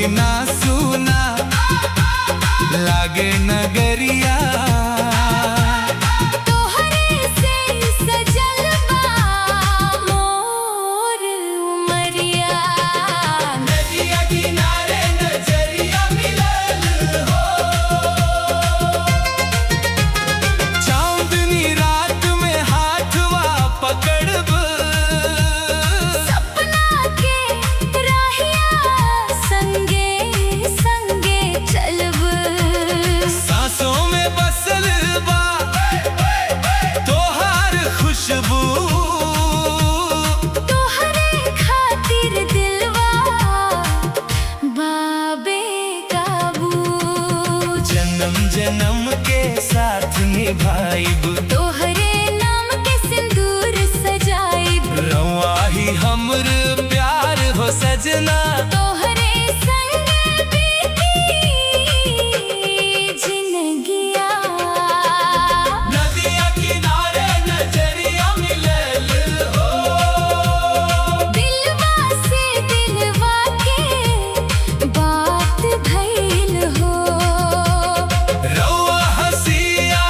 सुना सुना लागे नगरिया। तोहरे से सजल बा मोर उमरिया। नदिया किनारे नजरिया मिलल हो। चांदनी रात में हाथवा पकड़ब। सपना के राहिया संगे संगे चलब। सांसों में बसल बा तोहार खुशबू। तोहरे खातिर दिलवा बाबे काबू। जन्म जन्म के साथ निभाइब। तोहरे नाम के सिंदूर सजाइब। रवा ही हमर प्यार हो सजना। तोहरे संग बीती जिंदगिया। नदिया किनारे नजरिया मिलल हो। दिलवा से दिलवा के बात भइल हो। रवा हसिया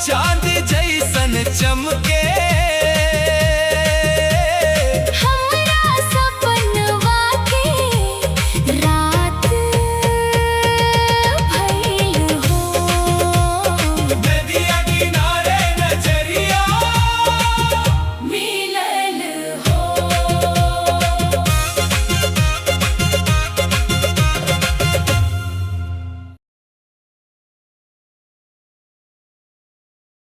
चांद जैसन चमके।